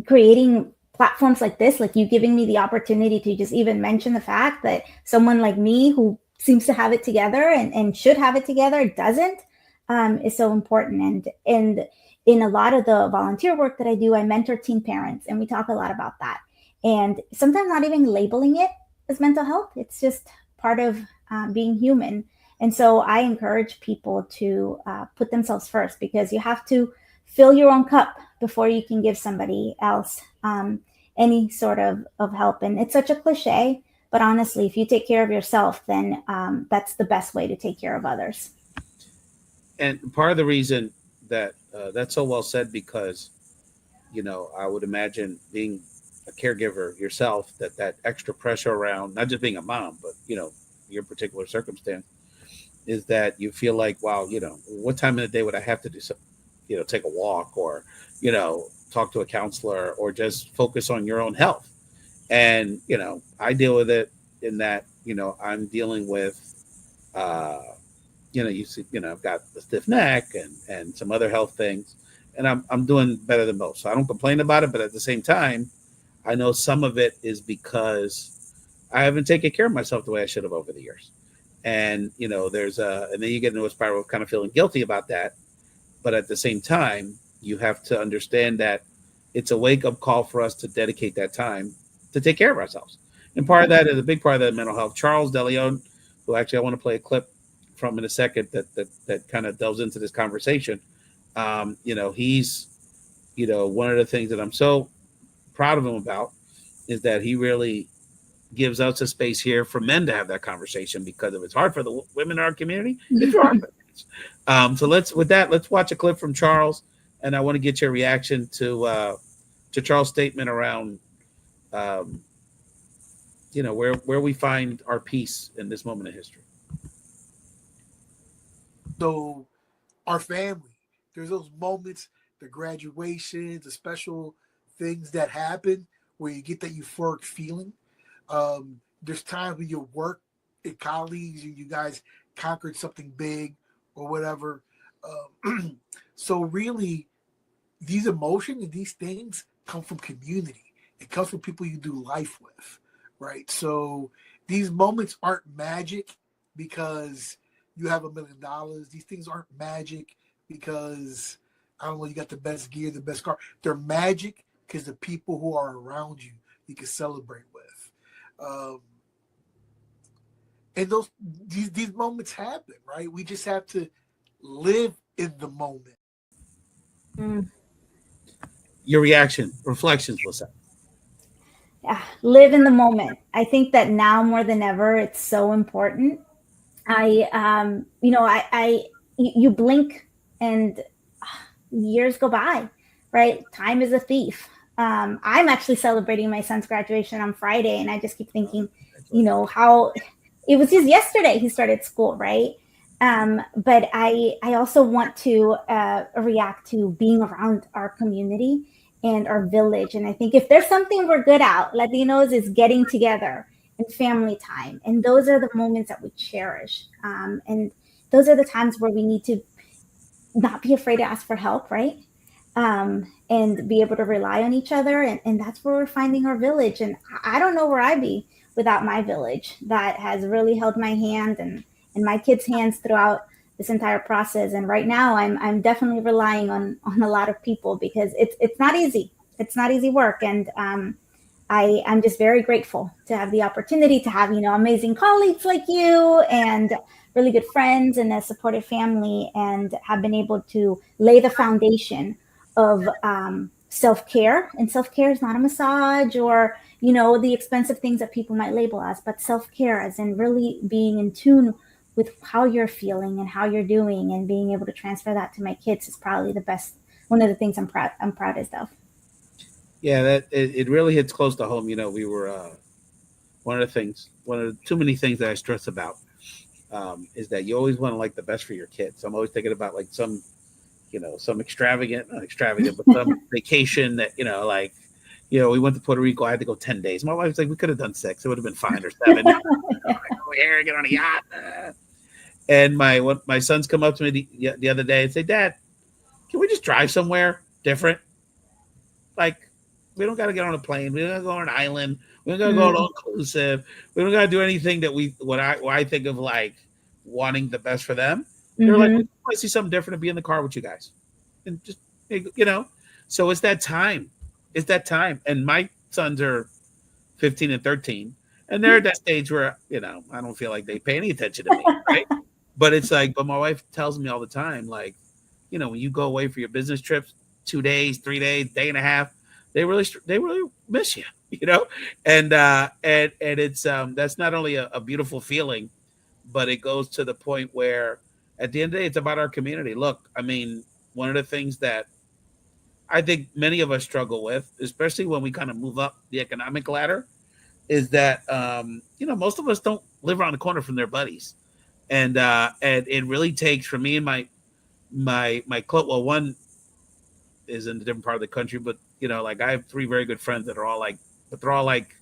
creating platforms like this, like you giving me the opportunity to just even mention the fact that someone like me, who seems to have it together and should have it together, doesn't, is so important. And in a lot of the volunteer work that I do, I mentor teen parents, and we talk a lot about that. And sometimes not even labeling it as mental health. It's just part of being human. And so I encourage people to put themselves first, because you have to fill your own cup before you can give somebody else any sort of help. And it's such a cliche, but honestly, if you take care of yourself, then that's the best way to take care of others. And part of the reason that that's so well said, because, I would imagine being a caregiver yourself, that extra pressure around not just being a mom, but, your particular circumstance, is that you feel like, wow, what time of the day would I have to do something, take a walk, or, talk to a counselor, or just focus on your own health. And, I deal with it in that, I'm dealing with, you see, I've got a stiff neck and some other health things, and I'm doing better than most. So I don't complain about it, but at the same time, I know some of it is because I haven't taken care of myself the way I should have over the years. And, and then you get into a spiral of kind of feeling guilty about that. But at the same time, you have to understand that it's a wake-up call for us to dedicate that time to take care of ourselves. And part of that is a big part of that mental health. Charles DeLeon, who actually I want to play a clip from in a second that kind of delves into this conversation. He's, one of the things that I'm so proud of him about is that he really gives us a space here for men to have that conversation, because if it's hard for the women in our community, it's hard. So let's watch a clip from Charles, and I want to get your reaction to Charles' statement around, where we find our peace in this moment of history. So our family, there's those moments, the graduations, the special things that happen where you get that euphoric feeling. There's times when you work at colleagues, you guys conquered something big or whatever. So really, these emotions and these things come from community. It comes from people you do life with, right? So these moments aren't magic because you have $1 million. These things aren't magic because, I don't know, you got the best gear, the best car. They're magic because the people who are around you can celebrate with. And these moments happen, right? We just have to live in the moment. Your reaction, reflections, Lisette. Yeah, live in the moment. I think that now more than ever, it's so important. You blink and years go by, right? Time is a thief. I'm actually celebrating my son's graduation on Friday, and I just keep thinking, how it was just yesterday he started school, right? But I also want to react to being around our community and our village. And I think if there's something we're good at, Latinos, is getting together and family time. And those are the moments that we cherish. And those are the times where we need to not be afraid to ask for help, right? And be able to rely on each other. And that's where we're finding our village. And I don't know where I'd be without my village that has really held my hand and my kids' hands throughout this entire process. And right now I'm definitely relying on a lot of people because it's not easy. It's not easy work. And I'm just very grateful to have the opportunity to have, amazing colleagues like you and really good friends and a supportive family, and have been able to lay the foundation of self-care. And self-care is not a massage or, the expensive things that people might label as, but self-care as in really being in tune with how you're feeling and how you're doing, and being able to transfer that to my kids is probably one of the things I'm proudest of. Yeah, that it really hits close to home. We were one of the too many things that I stress about is that you always want to like the best for your kids. I'm always thinking about like some extravagant, not extravagant, but some vacation that, we went to Puerto Rico. I had to go 10 days. My wife's like, we could have done 6. It would have been 5 or 7. Go here, get on a yacht. And my sons come up to me the other day and say, Dad, can we just drive somewhere different? Like, we don't got to get on a plane. We don't got to go on an island. We don't got to go all inclusive. We don't got to do anything that what I think of like wanting the best for them. They're like, I want to see something different and be in the car with you guys. And just, so it's that time. It's that time. And my sons are 15 and 13. And they're at that stage where, I don't feel like they pay any attention to me, right? But it's like, but my wife tells me all the time, like, when you go away for your business trips, 2 days, 3 days, day and a half, they really miss you, and it's that's not only a beautiful feeling, but it goes to the point where at the end of the day, it's about our community. Look, I mean, one of the things that I think many of us struggle with, especially when we kind of move up the economic ladder, is that most of us don't live around the corner from their buddies, and it really takes for me and my club. Well, one is in a different part of the country, but like I have 3 very good friends that are all like, but they're all like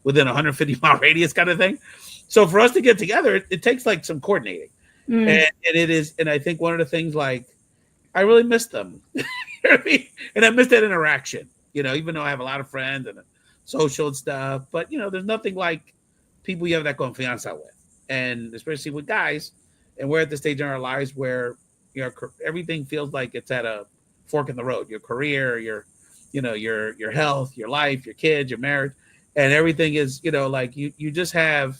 within 150-mile radius kind of thing. So for us to get together, it takes like some coordinating, and it is. And I think one of the things, like, I really miss them, and I miss that interaction. Even though I have a lot of friends and social and stuff, but there's nothing like people you have that confianza with, and especially with guys. And we're at the stage in our lives where everything feels like it's at a fork in the road. Your career, your health, your life, your kids, your marriage, and everything is, like you just have,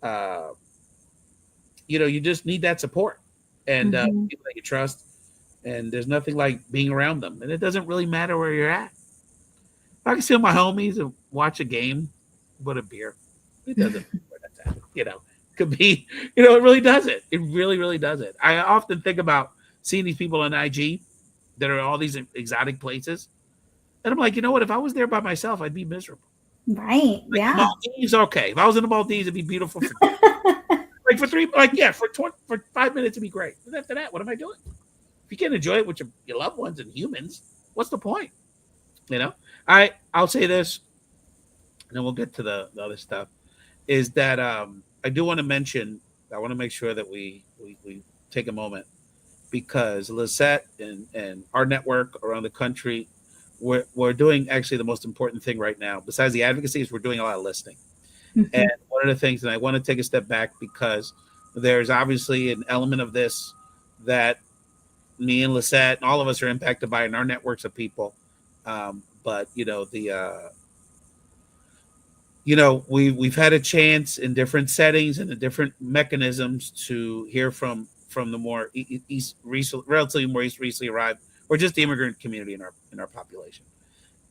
uh, you just need that support and Mhm. people that you trust. And there's nothing like being around them. And it doesn't really matter where you're at. I can see my homies and watch a game with a beer. It doesn't matter where that's at. Could be, it really doesn't. It really, really doesn't. I often think about seeing these people on IG that are all these exotic places. And I'm like, you know what? If I was there by myself, I'd be miserable. Right. Like the Yeah. Maldives, okay. If I was in the Maldives, it'd be beautiful for like for 5 minutes, it'd be great. But after that, what am I doing? If you can't enjoy it with your loved ones and humans, what's the point? I'll say this, and then we'll get to the other stuff. Is that I do want to mention? I want to make sure that we take a moment because Lisette and our network around the country, we're doing actually the most important thing right now. Besides the advocacy, is we're doing a lot of listening. Mhm. And one of the things, and I want to take a step back because there's obviously an element of this that me and Lisette and all of us are impacted by in our networks of people. But we've had a chance in different settings and in different mechanisms to hear from the more relatively more east recently arrived, or just the immigrant community in our population,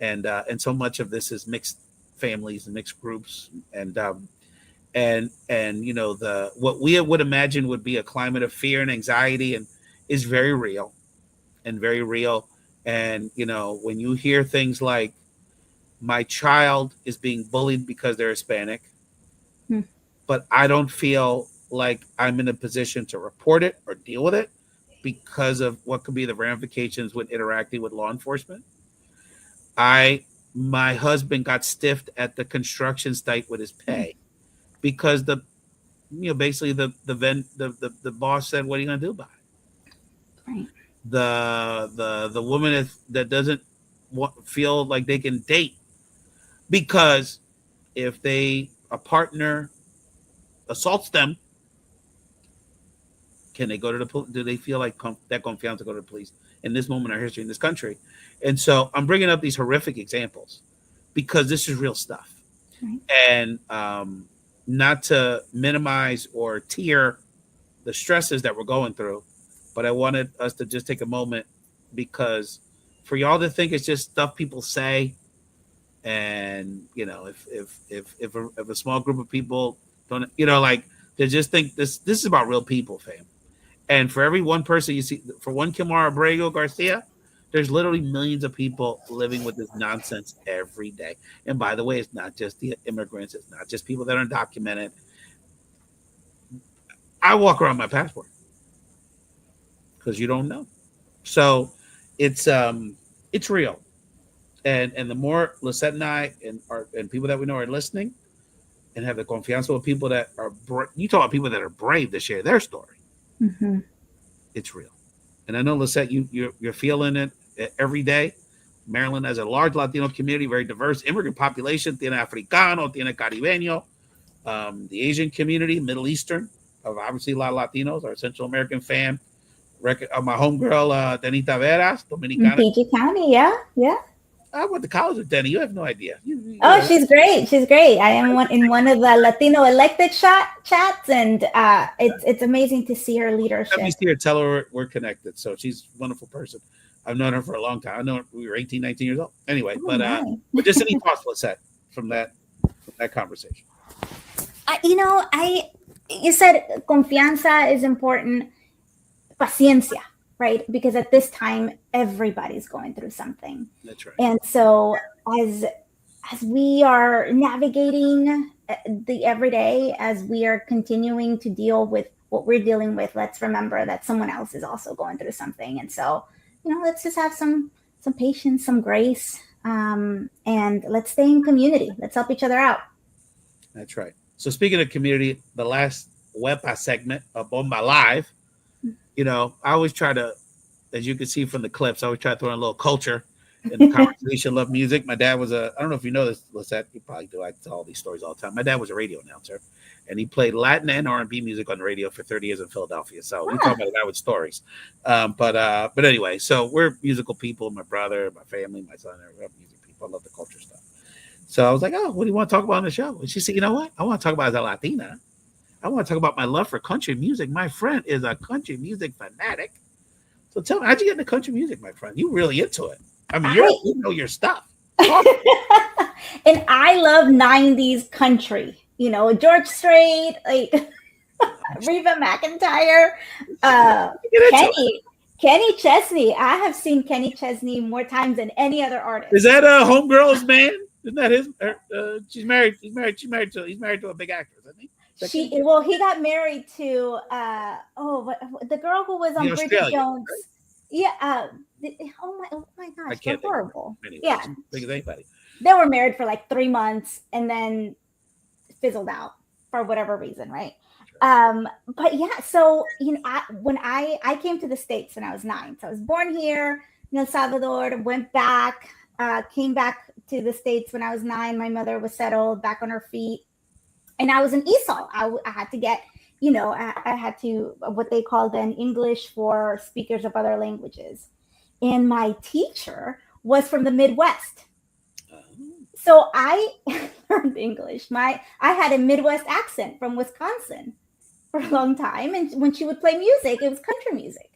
and so much of this is mixed families and mixed groups, and the what we would imagine would be a climate of fear and anxiety and is very real and very real. And when you hear things like my child is being bullied because they're Hispanic, but I don't feel like I'm in a position to report it or deal with it because of what could be the ramifications with interacting with law enforcement. My husband got stiffed at the construction site with his pay because basically the boss said, "What are you going to do about it?" Right. The woman that doesn't feel like they can date because if a partner assaults them, can they go to the police? Do they feel like that confiance to go to the police in this moment in our history in this country? And so I'm bringing up these horrific examples because this is real stuff. Right. And not to minimize or tier the stresses that we're going through, but I wanted us to just take a moment because for y'all to think it's just stuff people say, and if a small group of people don't, like they just think this is about real people, fam. And for every one person you see, for one Kilmar Abrego Garcia, there's literally millions of people living with this nonsense every day. And by the way, it's not just the immigrants. It's not just people that are undocumented. I walk around my passport because you don't know. So it's real. And the more Lisette and I and people that we know are listening and have the confiance with people that are, you talk about people that are brave to share their story. Mm-hmm. It's real. And I know, Lisette, you're feeling it every day. Maryland has a large Latino community, very diverse immigrant population. Tiene Africano, tiene Caribeño, the Asian community, Middle Eastern, of obviously a lot of Latinos, our Central American fam. My homegirl, Denita Veras, Dominicana. PG County, yeah. I went to college with Denny. You have no idea. She's great. She's great. I am in one of the Latino elected chats, and it's amazing to see her leadership. Let me see her. Tell her we're connected. So she's a wonderful person. I've known her for a long time. I know her, we were 18, 19 years old. Anyway, but just any thoughts, Lisette, from that conversation? You said confianza is important. Paciencia, right? Because at this time, everybody's going through something. That's right. And so as we are navigating the everyday, as we are continuing to deal with what we're dealing with, let's remember that someone else is also going through something. And so, let's just have some patience, some grace, and let's stay in community. Let's help each other out. That's right. So speaking of community, the last WEPA segment of Bomba Live, I always try to, as you can see from the clips, I always try to throw in a little culture in the conversation. Love music. My dad was I don't know if you know this, Lisette, you probably do. I tell all these stories all the time. My dad was a radio announcer, and he played Latin and R&B music on the radio for 30 years in Philadelphia. So we talk about a guy with stories. But anyway, so we're musical people. My brother, my family, my son, we're music people. I love the culture stuff. So I was like, oh, what do you want to talk about on the show? And she said, you know what? I want to talk about as a Latina. I want to talk about my love for country music. My friend is a country music fanatic. So tell me, how'd you get into country music, my friend? You really into it. I mean, you know your stuff. And I love 90s country, you know, George Strait, like Reba McEntire, Kenny Chesney. I have seen Kenny Chesney more times than any other artist. Is that a homegirl's man? Isn't that his? She's married. He's married to a big actress, isn't he? He got married to the girl who was on Bridget Jones. Right? Yeah. Oh my gosh, they're horrible. Yeah. Big as anybody. They were married for like 3 months and then fizzled out for whatever reason, right? Sure. But yeah, so you know, when I came to the States when I was 9, so I was born here in El Salvador, went back, came back to the States when I was 9. My mother was settled, back on her feet, and I was an ESOL. I had to get, you know, I had to what they call then English for speakers of other languages, and my teacher was from the Midwest. So I learned English. I had a Midwest accent from Wisconsin for a long time. And when she would play music, it was country music.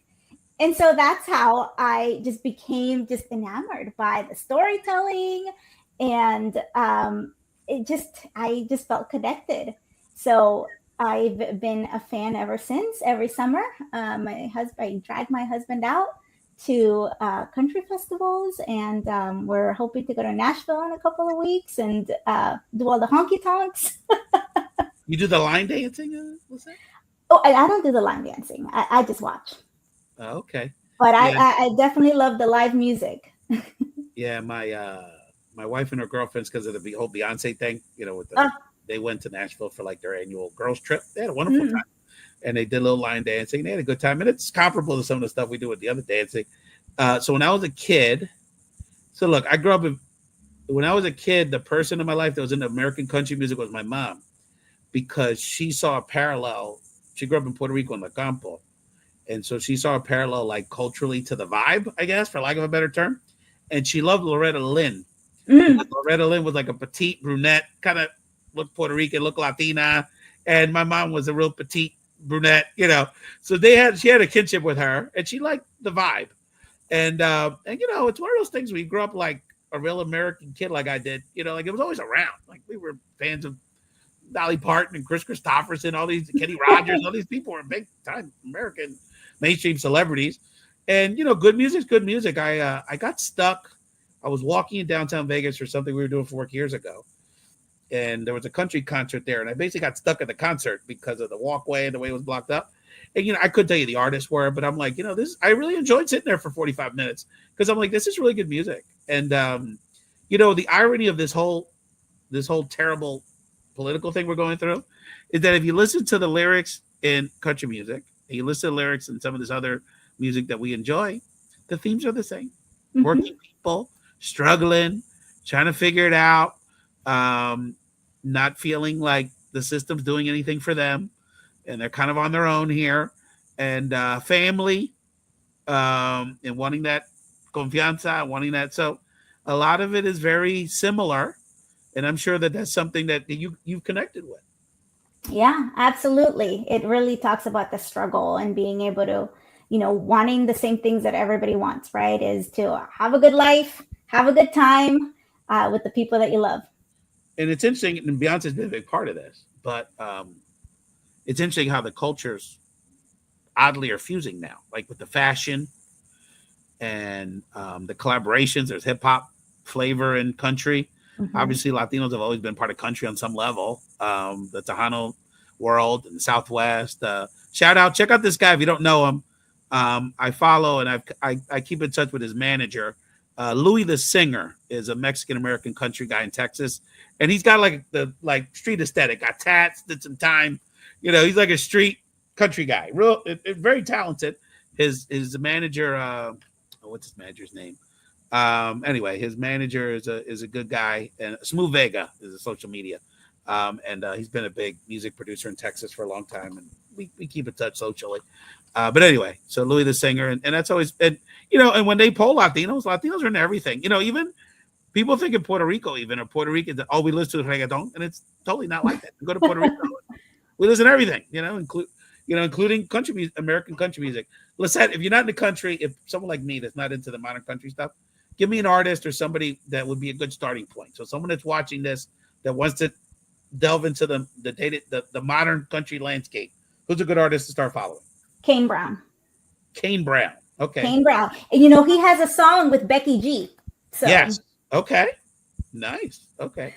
And so that's how I just became just enamored by the storytelling. And I just felt connected. So I've been a fan ever since. Every summer, I dragged my husband out to country festivals, and we're hoping to go to Nashville in a couple of weeks and do all the honky tonks. You do the line dancing? What's that? Oh, I don't do the line dancing. I just watch. Okay. But yeah. I definitely love the live music. Yeah, my wife and her girlfriends, because of the whole Beyonce thing, you know, they went to Nashville for like their annual girls trip. They had a wonderful time. And they did a little line dancing. They had a good time. And it's comparable to some of the stuff we do with the other dancing. So when I was a kid, I grew up when I was a kid, the person in my life that was into American country music was my mom, because she saw a parallel. She grew up in Puerto Rico in the Campo. And so she saw a parallel, like culturally, to the vibe, I guess, for lack of a better term. And she loved Loretta Lynn. Loretta Lynn was like a petite brunette, kind of looked Puerto Rican, looked Latina. And my mom was a real petite brunette, you know, so she had a kinship with her, and she liked the vibe, and you know, it's one of those things where you grew up like a real American kid, like I did, you know, like it was always around. Like we were fans of Dolly Parton and Chris Christopherson, all these Kenny Rogers, all these people were big time American mainstream celebrities, and you know, good music's good music. I got stuck. I was walking in downtown Vegas for something we were doing for work years ago. And there was a country concert there, and I basically got stuck at the concert because of the walkway and the way it was blocked up. And you know, I couldn't tell you the artists were, but I'm like, you know, I really enjoyed sitting there for 45 minutes because I'm like, this is really good music. And you know, the irony of this whole terrible political thing we're going through is that if you listen to the lyrics in country music and you listen to lyrics in some of this other music that we enjoy, the themes are the same. Working people, struggling, trying to figure it out. Not feeling like the system's doing anything for them, and they're kind of on their own here, and family, and wanting that confianza, wanting that. So a lot of it is very similar, and I'm sure that that's something that you've connected with. Yeah, absolutely. It really talks about the struggle and being able to, you know, wanting the same things that everybody wants, right? Is to have a good life, have a good time with the people that you love. And it's interesting, and Beyonce's been a big part of this, but it's interesting how the cultures oddly are fusing now, like with the fashion and the collaborations. There's hip hop flavor in country. Obviously, Latinos have always been part of country on some level. The Tejano world and the Southwest. Shout out, check out this guy if you don't know him. I follow and I keep in touch with his manager. Louis the Singer is a Mexican-American country guy in Texas. And he's got the street aesthetic, got tats, did some time. You know, he's like a street country guy, very talented. His manager, what's his manager's name? Anyway, his manager is a good guy, and Smooth Vega is a social media. And he's been a big music producer in Texas for a long time, and we keep in touch socially. But anyway, so Louis the Singer, and that's always, and you know, and when they poll Latinos are into everything. You know, even People think in Puerto Rico, even, or Puerto Rican, that all we listen to is reggaeton, and it's totally not like that. You go to Puerto Rico, we listen to everything, including country music, American country music. Lisette, if you're not in the country, if someone like me that's not into the modern country stuff, give me an artist or somebody that would be a good starting point. So someone that's watching this that wants to delve into the modern country landscape, who's a good artist to start following? Kane Brown. Kane Brown. Okay. Kane Brown. And he has a song with Becky G. So. Yes. Okay. Nice. Okay.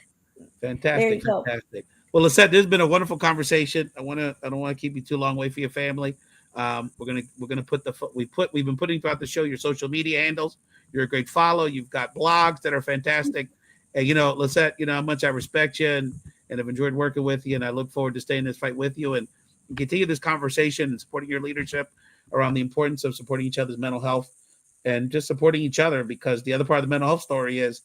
Fantastic. Very cool. Fantastic. Well, Lisette, this has been a wonderful conversation. I don't want to keep you too long. Wait for your family. We're gonna put we've been putting throughout the show your social media handles. You're a great follow. You've got blogs that are fantastic. And Lisette, how much I respect you and have enjoyed working with you. And I look forward to staying in this fight with you and continue this conversation and supporting your leadership around the importance of supporting each other's mental health and just supporting each other, because the other part of the mental health story is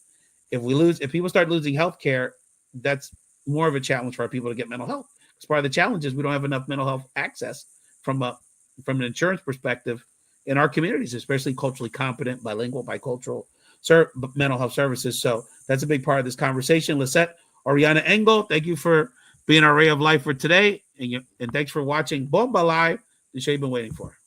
if people start losing health care, that's more of a challenge for our people to get mental health. Because part of the challenge is we don't have enough mental health access from an insurance perspective in our communities, especially culturally competent, bilingual, bicultural mental health services. So that's a big part of this conversation. Lisette Orellana Engel, thank you for being our ray of life for today. And thanks for watching Bomba Live, the show you've been waiting for.